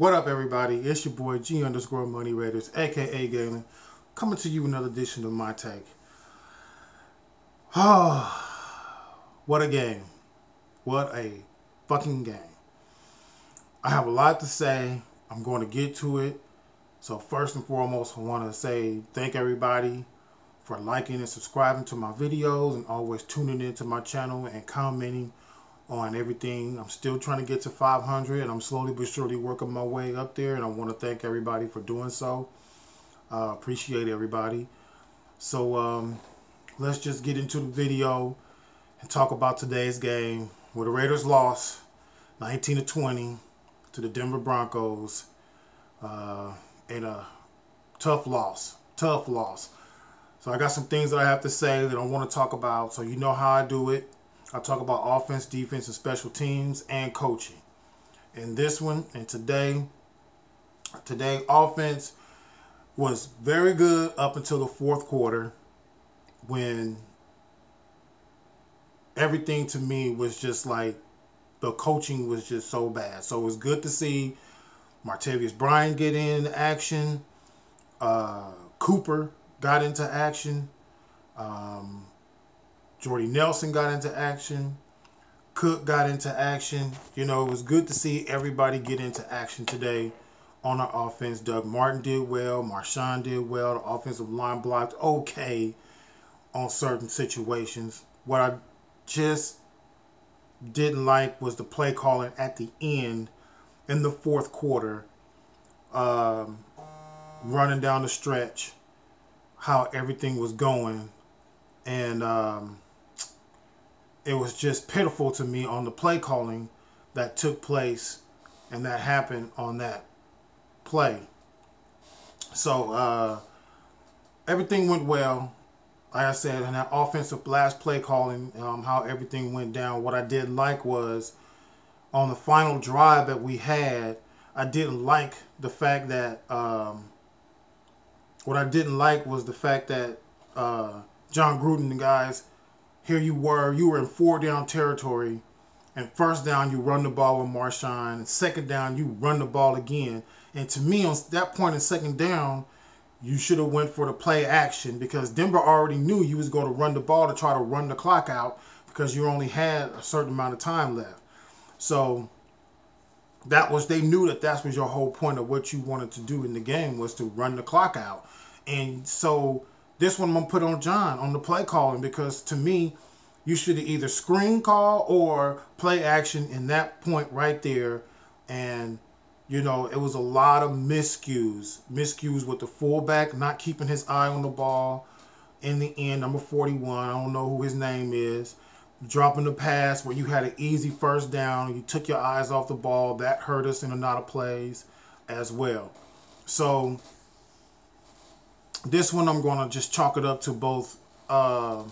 What up, everybody? It's your boy G_Money Raiders, aka Galen, coming to you another edition of my take. Oh, what a game! What a fucking game! I have a lot to say. I'm going to get to it. So first and foremost, I want to say thank everybody for liking and subscribing to my videos and always tuning into my channel and commenting on everything. I'm still trying to get to 500 and I'm slowly but surely working my way up there, and I want to thank everybody for doing so. Appreciate everybody. So let's just get into the video and talk about today's game where the Raiders lost 19-20 to the Denver Broncos in a tough loss. So I got some things that I have to say that I want to talk about. So you know how I do it. I talk about offense, defense, and special teams and coaching. And this one and today offense was very good up until the fourth quarter, when everything to me was just like the coaching was just so bad. So it was good to see Martavis Bryant get in action. Cooper got into action. Jordy Nelson got into action. Cook got into action. You know, it was good to see everybody get into action today on our offense. Doug Martin did well. Marshawn did well. The offensive line blocked okay on certain situations. What I just didn't like was the play calling at the end in the fourth quarter, running down the stretch, how everything was going. And it was just pitiful to me on the play calling that took place and that happened on that play. So everything went well. Like I said, in that offensive last play calling, how everything went down. What I didn't like was on the final drive that we had, I didn't like the fact that John Gruden and the guys, here you were in 4-down territory, and first down you run the ball with Marshawn, and second down you run the ball again. And to me, on that point in second down, you should have went for the play action, because Denver already knew you was going to run the ball to try to run the clock out, because you only had a certain amount of time left. So they knew that was your whole point of what you wanted to do in the game, was to run the clock out. And so this one I'm going to put on John on the play calling, because to me, you should have either screen call or play action in that point right there. And, you know, it was a lot of miscues with the fullback not keeping his eye on the ball in the end, number 41. I don't know who his name is. Dropping the pass where you had an easy first down. You took your eyes off the ball. That hurt us in a lot of plays as well. So this one I'm going to just chalk it up to both on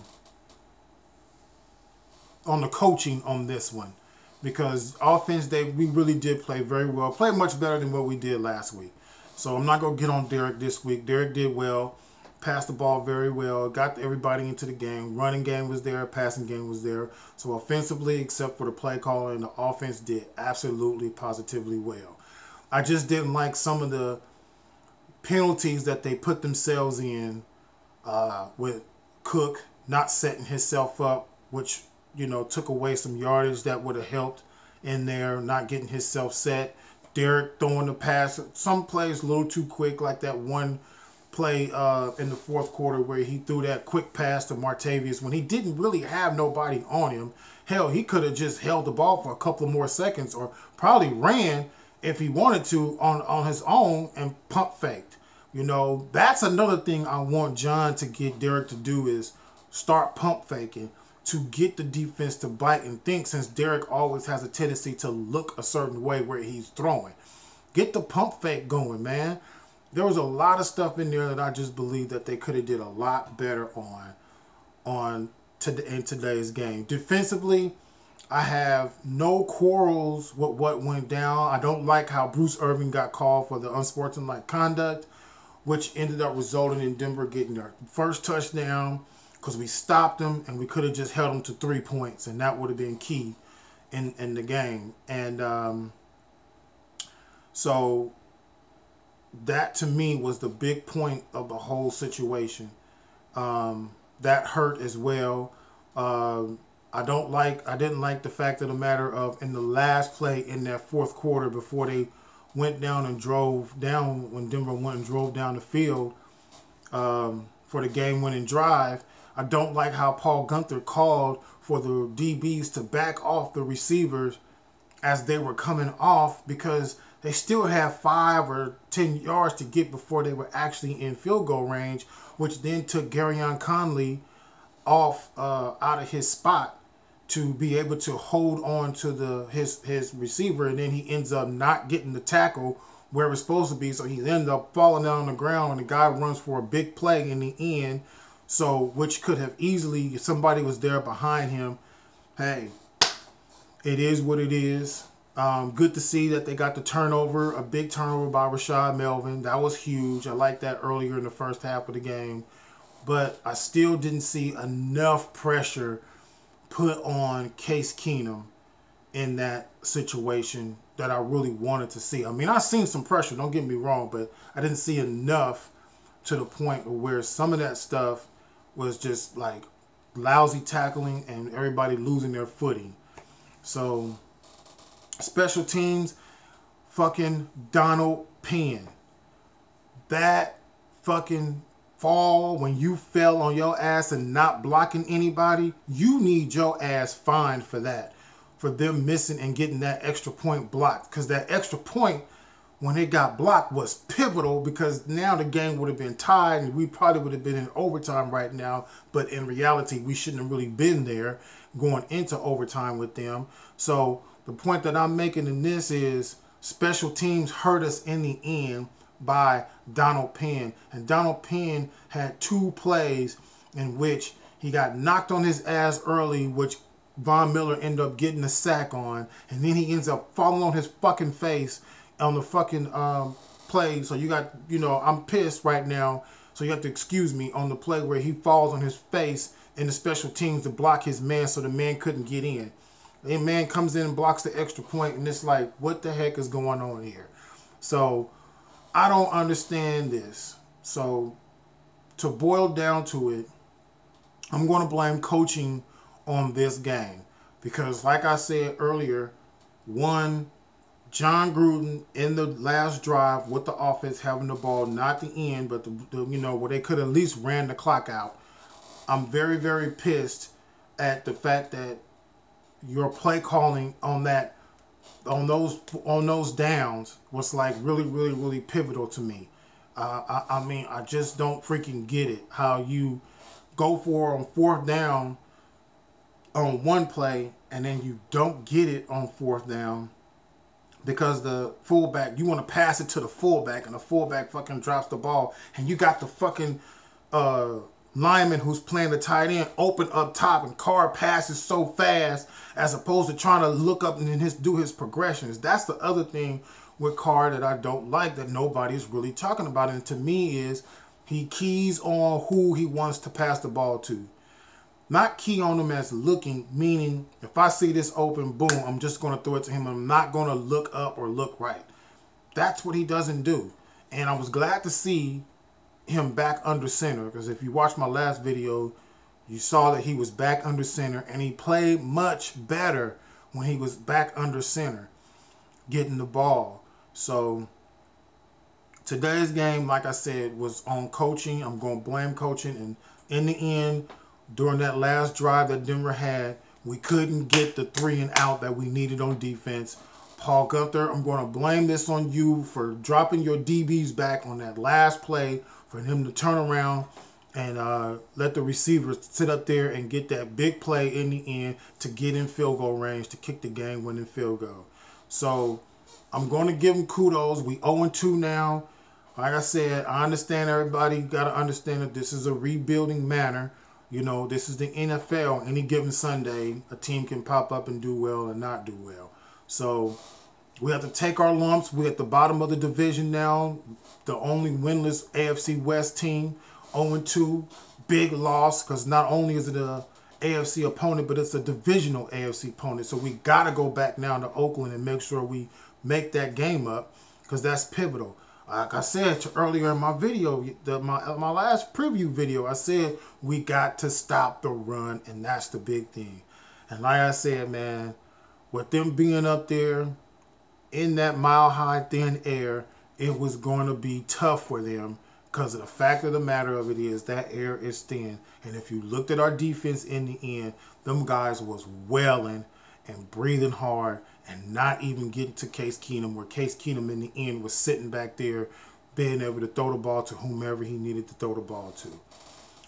the coaching on this one. Because offense, we really did play very well. Played much better than what we did last week. So I'm not going to get on Derek this week. Derek did well. Passed the ball very well. Got everybody into the game. Running game was there. Passing game was there. So offensively, except for the play calling, the offense did absolutely, positively well. I just didn't like some of the penalties that they put themselves in, with Cook not setting himself up, which, you know, took away some yardage that would have helped in there, not getting himself set. Derek throwing the pass, some plays a little too quick, like that one play in the fourth quarter where he threw that quick pass to Martavis when he didn't really have nobody on him. Hell, he could have just held the ball for a couple more seconds, or probably ran if he wanted to on his own and pump faked. You know, that's another thing I want John to get Derek to do, is start pump faking to get the defense to bite and think, since Derek always has a tendency to look a certain way where he's throwing. Get the pump fake going, man. There was a lot of stuff in there that I just believe that they could have did a lot better in today's game. Defensively, I have no quarrels with what went down. I don't like how Bruce Irvin got called for the unsportsmanlike conduct, which ended up resulting in Denver getting their first touchdown, because we stopped them and we could have just held them to 3 points, and that would have been key in the game. And So that to me was the big point of the whole situation. That hurt as well. I didn't like the fact of the matter of in the last play in that fourth quarter before they went down and drove down, when Denver went and drove down the field for the game-winning drive. I don't like how Paul Guenther called for the DBs to back off the receivers as they were coming off, because they still have 5 or 10 yards to get before they were actually in field goal range, which then took Garyon Conley off out of his spot to be able to hold on to his receiver, and then he ends up not getting the tackle where it's supposed to be, so he ends up falling down on the ground, and the guy runs for a big play in the end, so which could have easily, if somebody was there behind him. Hey, it is what it is. Good to see that they got the turnover, a big turnover by Rashad Melvin. That was huge. I liked that earlier in the first half of the game. But I still didn't see enough pressure put on Case Keenum in that situation that I really wanted to see. I mean, I seen some pressure, don't get me wrong, but I didn't see enough to the point where some of that stuff was just like lousy tackling and everybody losing their footing. So, special teams, fucking Donald Penn. That fucking fall when you fell on your ass and not blocking anybody, you need your ass fined for that. For them missing and getting that extra point blocked. Because that extra point, when it got blocked, was pivotal, because now the game would have been tied and we probably would have been in overtime right now. But in reality, we shouldn't have really been there going into overtime with them. So the point that I'm making in this is special teams hurt us in the end by Donald Penn. And Donald Penn had 2 plays in which he got knocked on his ass early, which Von Miller ended up getting a sack on, and then he ends up falling on his fucking face on the fucking play. So you got, I'm pissed right now, so you have to excuse me, on the play where he falls on his face in the special teams to block his man so the man couldn't get in. The man comes in and blocks the extra point, and it's like, what the heck is going on here? So I don't understand this. So to boil down to it, I'm going to blame coaching on this game, because like I said earlier, one, John Gruden in the last drive with the offense having the ball, not the end, but the where they could at least ran the clock out. I'm very, very pissed at the fact that your play calling on those downs was like really, really, really pivotal to me. I mean, I just don't freaking get it. How you go for on 4th down on one play and then you don't get it on 4th down because the fullback, you want to pass it to the fullback and the fullback fucking drops the ball, and you got the fucking lineman who's playing the tight end open up top, and Carr passes so fast as opposed to trying to look up and then do his progressions. That's the other thing with Carr that I don't like, that nobody's really talking about. And to me is he keys on who he wants to pass the ball to. Not key on him as looking, meaning if I see this open, boom, I'm just going to throw it to him. I'm not going to look up or look right. That's what he doesn't do. And I was glad to see him back under center, because if you watched my last video, you saw that he was back under center, and he played much better when he was back under center getting the ball. So today's game, like I said, was on coaching. I'm going to blame coaching, and in the end, during that last drive that Denver had, we couldn't get the 3 and out that we needed on defense. Paul Guenther, I'm going to blame this on you for dropping your DBs back on that last play, for him to turn around and let the receivers sit up there and get that big play in the end to get in field goal range to kick the game-winning field goal. So I'm going to give him kudos. We 0-2 now. Like I said, I understand everybody got to understand that this is a rebuilding manner. This is the NFL. Any given Sunday, a team can pop up and do well and not do well. So we have to take our lumps. We're at the bottom of the division now. The only winless AFC West team, 0-2. Big loss, because not only is it a AFC opponent, but it's a divisional AFC opponent. So we got to go back now to Oakland and make sure we make that game up. because that's pivotal. Like I said earlier in my video, my last preview video, I said we got to stop the run, and that's the big thing. And like I said, man, with them being up there in that mile-high thin air, it was going to be tough for them because the fact of the matter of it is that air is thin. And if you looked at our defense in the end, them guys was wailing and breathing hard and not even getting to Case Keenum, where Case Keenum in the end was sitting back there being able to throw the ball to whomever he needed to throw the ball to.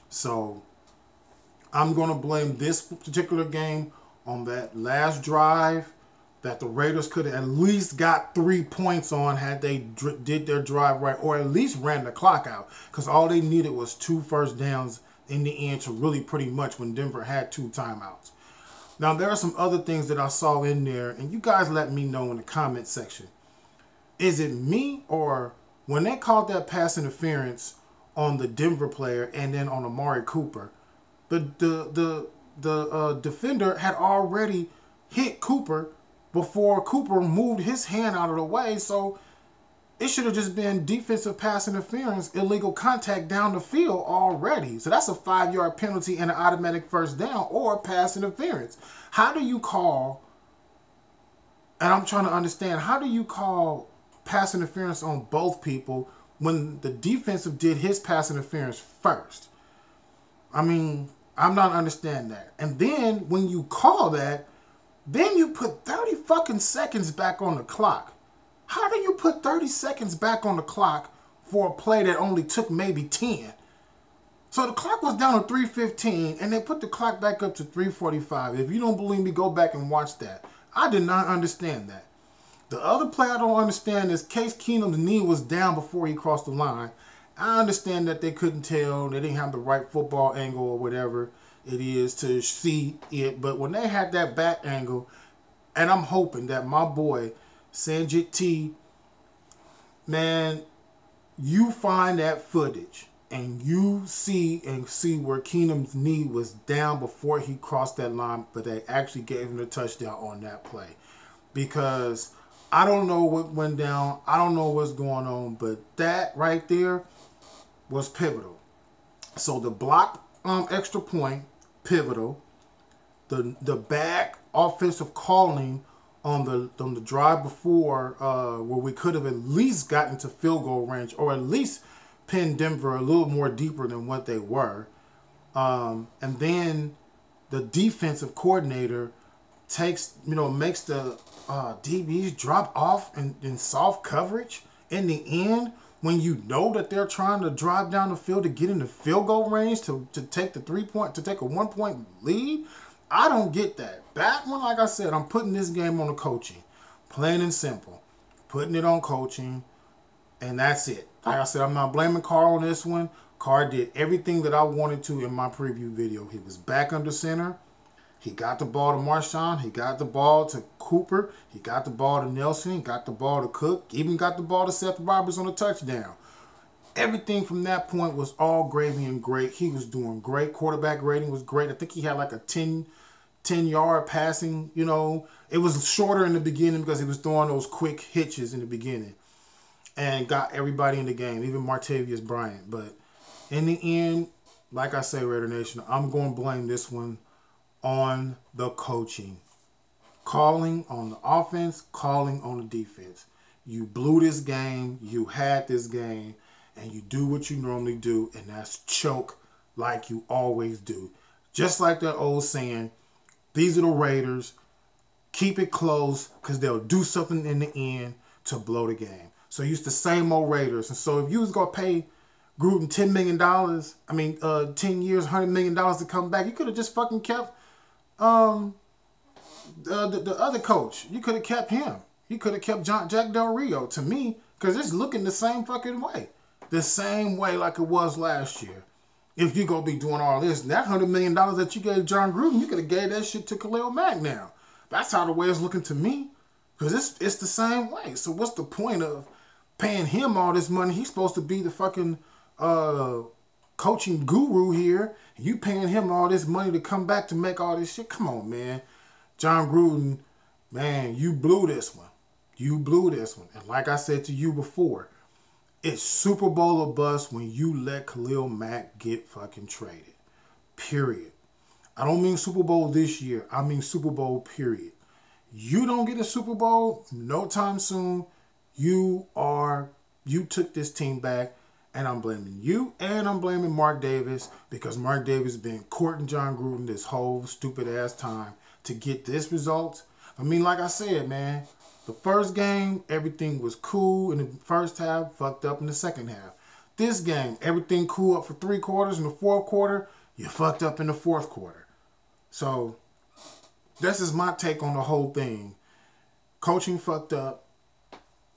So I'm going to blame this particular game on that last drive that the Raiders could have at least got 3 points on had they did their drive right, or at least ran the clock out, because all they needed was 2 first downs in the end to really pretty much when Denver had 2 timeouts. Now, there are some other things that I saw in there, and you guys let me know in the comment section. Is it me, or when they called that pass interference on the Denver player and then on Amari Cooper, the defender had already hit Cooper before Cooper moved his hand out of the way, so it should have just been defensive pass interference, illegal contact down the field already. So that's a 5-yard penalty and an automatic first down, or pass interference. How do you call, and I'm trying to understand, how do you call pass interference on both people when the defensive did his pass interference first? I mean, I'm not understanding that. And then when you call that, then you put 30 fucking seconds back on the clock. How do you put 30 seconds back on the clock for a play that only took maybe 10? So the clock was down to 3:15, and they put the clock back up to 3:45. If you don't believe me, go back and watch that. I did not understand that. The other play I don't understand is Case Keenum's knee was down before he crossed the line. I understand that they couldn't tell. They didn't have the right football angle or whatever it is to see it. But when they had that back angle, and I'm hoping that my boy Sanjit T, man, you find that footage and you see where Keenum's knee was down before he crossed that line, but they actually gave him the touchdown on that play. Because I don't know what went down. I don't know what's going on, but that right there was pivotal. So the block extra point, pivotal. The back offensive calling on the drive before, where we could have at least gotten to field goal range, or at least pinned Denver a little more deeper than what they were. And then the defensive coordinator makes the DBs drop off in soft coverage in the end, when you know that they're trying to drive down the field to get in the field goal range to take a 1-point lead. I don't get that. Back when, like I said, I'm putting this game on the coaching. Plain and simple. Putting it on coaching, and that's it. Like I said, I'm not blaming Carr on this one. Carr did everything that I wanted to in my preview video. He was back under center. He got the ball to Marshawn. He got the ball to Cooper. He got the ball to Nelson. He got the ball to Cook. Even got the ball to Seth Roberts on a touchdown. Everything from that point was all gravy and great. He was doing great. Quarterback rating was great. I think he had like a 10-yard passing. You know, it was shorter in the beginning because he was throwing those quick hitches in the beginning. And got everybody in the game, even Martavius Bryant. But in the end, like I say, Raider Nation, I'm going to blame this one on the coaching. Calling on the offense, calling on the defense. You blew this game, you had this game, and you do what you normally do, and that's choke like you always do. Just like that old saying, these are the Raiders, keep it close, because they'll do something in the end to blow the game. So it's the same old Raiders. And so if you was going to pay Gruden $10 million, 10 years, $100 million to come back, you could have just fucking kept the other coach. You could have kept him. You could have kept Jack Del Rio, to me, because it's looking the same fucking way. The same way like it was last year. If you're going to be doing all this, that $100 million that you gave John Gruden, you could have gave that shit to Khalil Mack now. That's how the way it's looking to me. Because it's the same way. So what's the point of paying him all this money? He's supposed to be the fucking coaching guru here. And you paying him all this money to come back to make all this shit? Come on, man. John Gruden, man, you blew this one. You blew this one. And like I said to you before, it's Super Bowl or bust when you let Khalil Mack get fucking traded. Period. I don't mean Super Bowl this year. I mean Super Bowl, period. You don't get a Super Bowl no time soon. You took this team back, and I'm blaming you, and I'm blaming Mark Davis, because Mark Davis has been courting John Gruden this whole stupid ass time to get this result. I mean, like I said, man, the first game, everything was cool in the first half, fucked up in the second half. This game, everything cool up for 3 quarters. In the fourth quarter, you fucked up in the fourth quarter. So, this is my take on the whole thing. Coaching fucked up.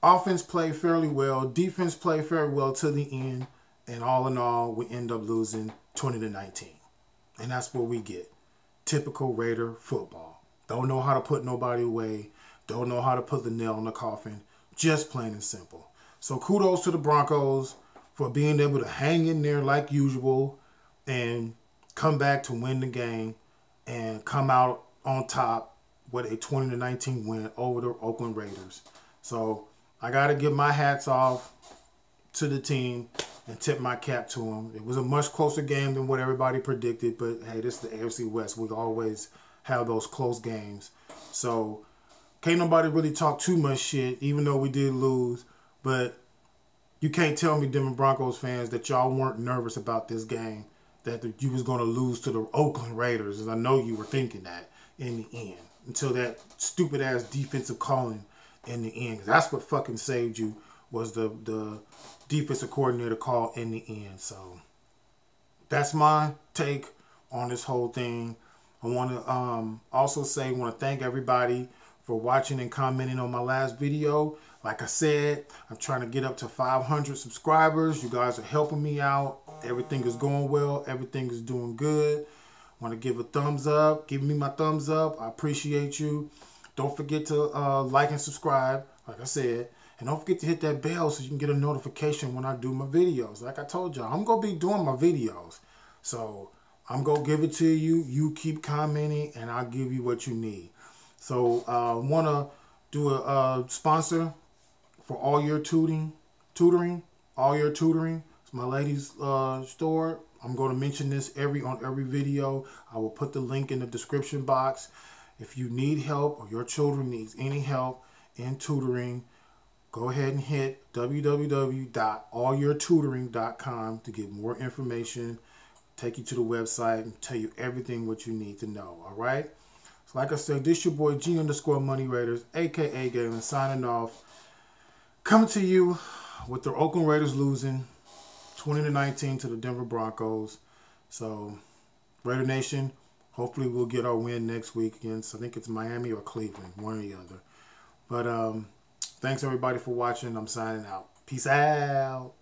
Offense played fairly well. Defense played fairly well to the end. And all in all, we end up losing 20-19. And that's what we get. Typical Raider football. Don't know how to put nobody away. Don't know how to put the nail in the coffin. Just plain and simple. So kudos to the Broncos for being able to hang in there like usual and come back to win the game and come out on top with a 20-19 win over the Oakland Raiders. So I got to give my hats off to the team and tip my cap to them. It was a much closer game than what everybody predicted, but hey, this is the AFC West. We always have those close games. So can't nobody really talk too much shit, even though we did lose. But you can't tell me, Denver Broncos fans, that y'all weren't nervous about this game, that you was going to lose to the Oakland Raiders. And I know you were thinking that in the end, until that stupid-ass defensive calling in the end. 'Cause that's what fucking saved you, was the defensive coordinator call in the end. So that's my take on this whole thing. I want to also say, I want to thank everybody for watching and commenting on my last video. Like I said, I'm trying to get up to 500 subscribers. You guys are helping me out. Everything is going well. Everything is doing good. Want to give a thumbs up. Give me my thumbs up. I appreciate you. Don't forget to like and subscribe, like I said. And don't forget to hit that bell so you can get a notification when I do my videos. Like I told y'all, I'm going to be doing my videos. So I'm going to give it to you. You keep commenting, and I'll give you what you need. So I want to do a sponsor for all your tutoring, all your tutoring. It's my lady's store. I'm going to mention this on every video. I will put the link in the description box. If you need help or your children needs any help in tutoring, go ahead and hit www.allyourtutoring.com to get more information, take you to the website, and tell you everything what you need to know. All right? So like I said, this your boy G_Money Raiders, a.k.a. Galen, signing off. Coming to you with the Oakland Raiders losing 20-19 to the Denver Broncos. So, Raider Nation, hopefully we'll get our win next week against, I think it's Miami or Cleveland, one or the other. But thanks everybody for watching. I'm signing out. Peace out.